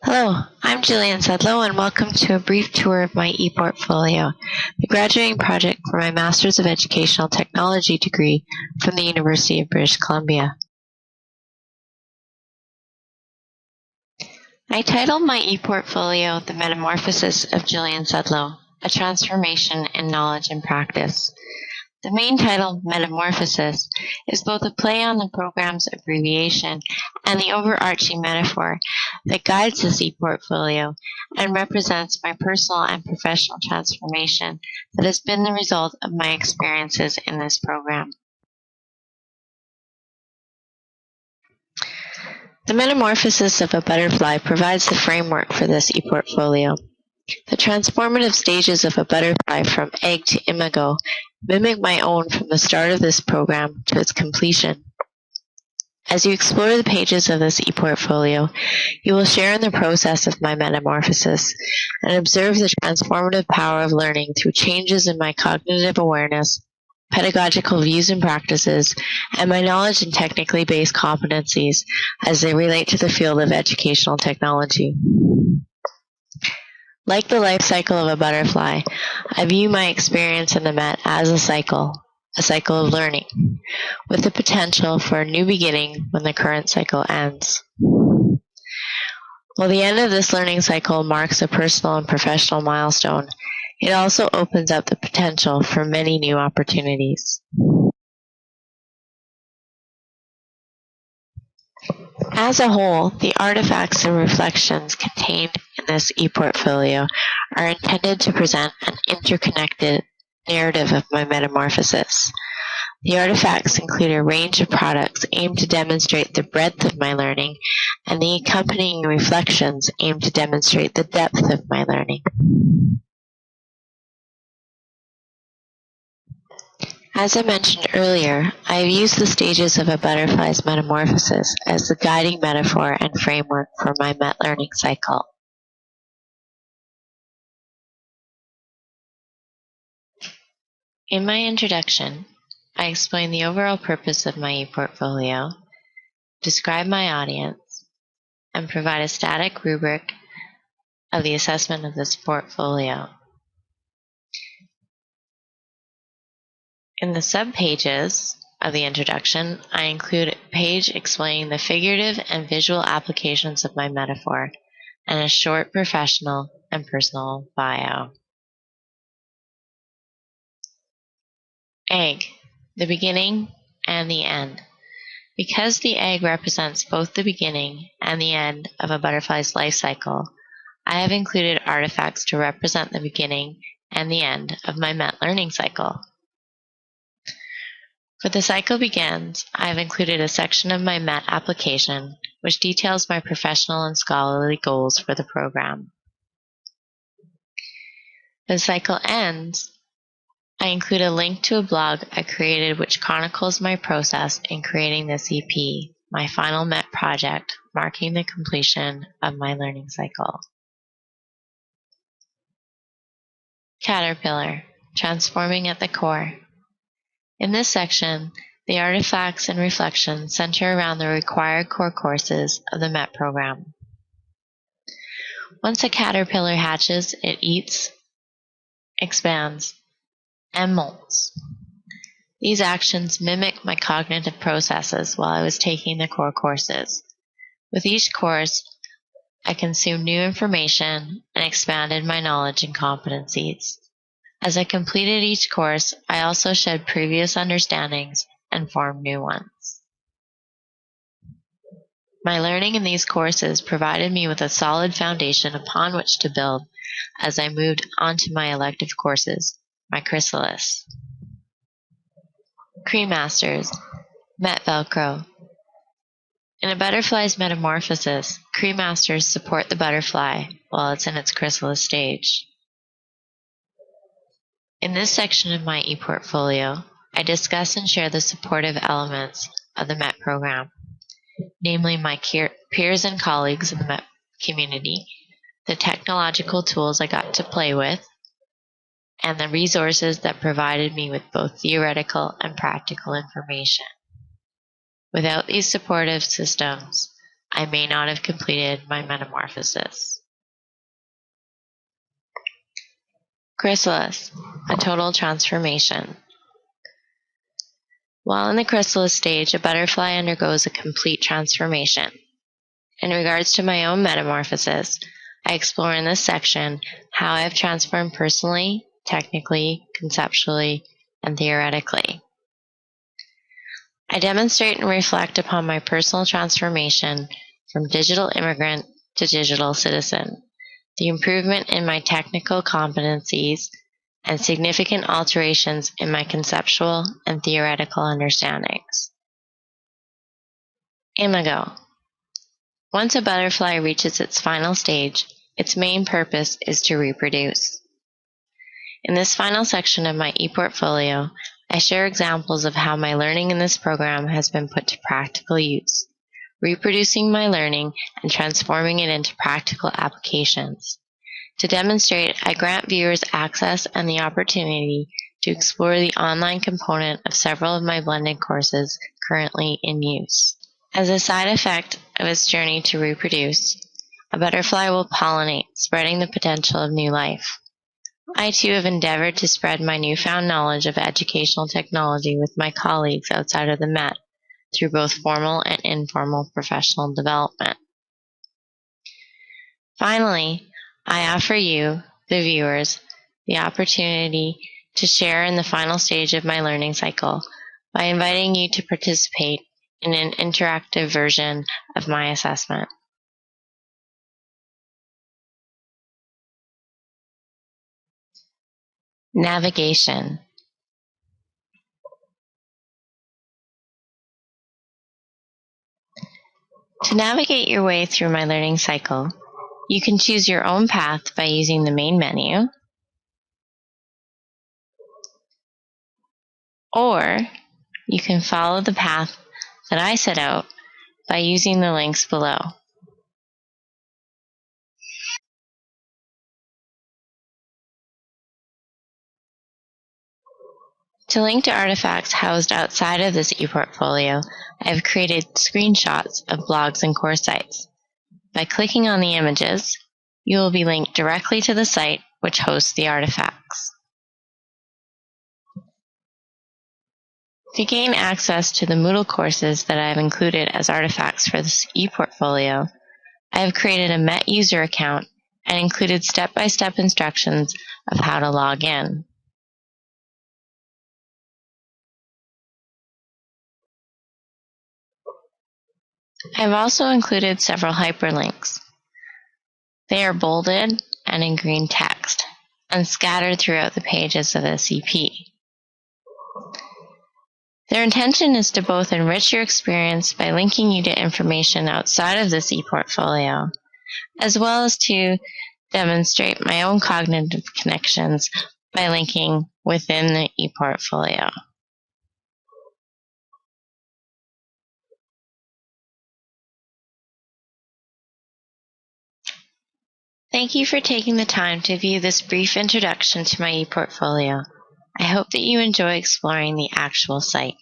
Hello, I'm Jillian Sedlow, and welcome to a brief tour of my eportfolio, the graduating project for my Master's of Educational Technology degree from the University of British Columbia. I titled my eportfolio The Metamorphosis of Jillian Sedlow, A Transformation in Knowledge and Practice. The main title, Metamorphosis, is both a play on the program's abbreviation and the overarching metaphor that guides this eportfolio and represents my personal and professional transformation that has been the result of my experiences in this program. The metamorphosis of a butterfly provides the framework for this eportfolio. The transformative stages of a butterfly from egg to imago mimic my own from the start of this program to its completion. As you explore the pages of this eportfolio, you will share in the process of my metamorphosis and observe the transformative power of learning through changes in my cognitive awareness, pedagogical views and practices, and my knowledge and technically based competencies as they relate to the field of educational technology. Like the life cycle of a butterfly, I view my experience in the MET as a cycle of learning, with the potential for a new beginning when the current cycle ends. While the end of this learning cycle marks a personal and professional milestone, it also opens up the potential for many new opportunities. As a whole, the artifacts and reflections contained in this eportfolio are intended to present an interconnected narrative of my metamorphosis. The artifacts include a range of products aimed to demonstrate the breadth of my learning, and the accompanying reflections aimed to demonstrate the depth of my learning. As I mentioned earlier, I have used the stages of a butterfly's metamorphosis as the guiding metaphor and framework for my MET learning cycle. In my introduction, I explain the overall purpose of my eportfolio, describe my audience, and provide a static rubric of the assessment of this portfolio. In the subpages of the introduction, I include a page explaining the figurative and visual applications of my metaphor and a short professional and personal bio. Egg, the beginning and the end. Because the egg represents both the beginning and the end of a butterfly's life cycle, I have included artifacts to represent the beginning and the end of my MET learning cycle. For the cycle begins, I have included a section of my MET application which details my professional and scholarly goals for the program. The cycle ends, I include a link to a blog I created which chronicles my process in creating this EP, my final MET project, marking the completion of my learning cycle. Caterpillar, transforming at the core. In this section, the artifacts and reflections center around the required core courses of the MET program. Once a caterpillar hatches, it eats, expands, and molts. These actions mimic my cognitive processes while I was taking the core courses. With each course, I consumed new information and expanded my knowledge and competencies. As I completed each course, I also shed previous understandings and formed new ones. My learning in these courses provided me with a solid foundation upon which to build as I moved on to my elective courses, my chrysalis. Cream Masters, MET Velcro. In a butterfly's metamorphosis, cream masters support the butterfly while it's in its chrysalis stage. In this section of my eportfolio, I discuss and share the supportive elements of the MET program, namely my peers and colleagues in the MET community, the technological tools I got to play with, and the resources that provided me with both theoretical and practical information. Without these supportive systems, I may not have completed my metamorphosis. Chrysalis, a total transformation. While in the chrysalis stage, a butterfly undergoes a complete transformation. In regards to my own metamorphosis, I explore in this section how I have transformed personally, technically, conceptually, and theoretically. I demonstrate and reflect upon my personal transformation from digital immigrant to digital citizen, the improvement in my technical competencies, and significant alterations in my conceptual and theoretical understandings. Imago. Once a butterfly reaches its final stage, its main purpose is to reproduce. In this final section of my eportfolio, I share examples of how my learning in this program has been put to practical use, reproducing my learning and transforming it into practical applications. To demonstrate, I grant viewers access and the opportunity to explore the online component of several of my blended courses currently in use. As a side effect of its journey to reproduce, a butterfly will pollinate, spreading the potential of new life. I too have endeavored to spread my newfound knowledge of educational technology with my colleagues outside of the MET through both formal and informal professional development. Finally, I offer you, the viewers, the opportunity to share in the final stage of my learning cycle by inviting you to participate in an interactive version of my assessment. Navigation. To navigate your way through my learning cycle, you can choose your own path by using the main menu, or you can follow the path that I set out by using the links below. To link to artifacts housed outside of this eportfolio, I have created screenshots of blogs and course sites. By clicking on the images, you will be linked directly to the site which hosts the artifacts. To gain access to the Moodle courses that I have included as artifacts for this eportfolio, I have created a MET user account and included step-by-step instructions of how to log in. I have also included several hyperlinks. They are bolded and in green text and scattered throughout the pages of this EP. Their intention is to both enrich your experience by linking you to information outside of this eportfolio, as well as to demonstrate my own cognitive connections by linking within the eportfolio. Thank you for taking the time to view this brief introduction to my eportfolio. I hope that you enjoy exploring the actual site.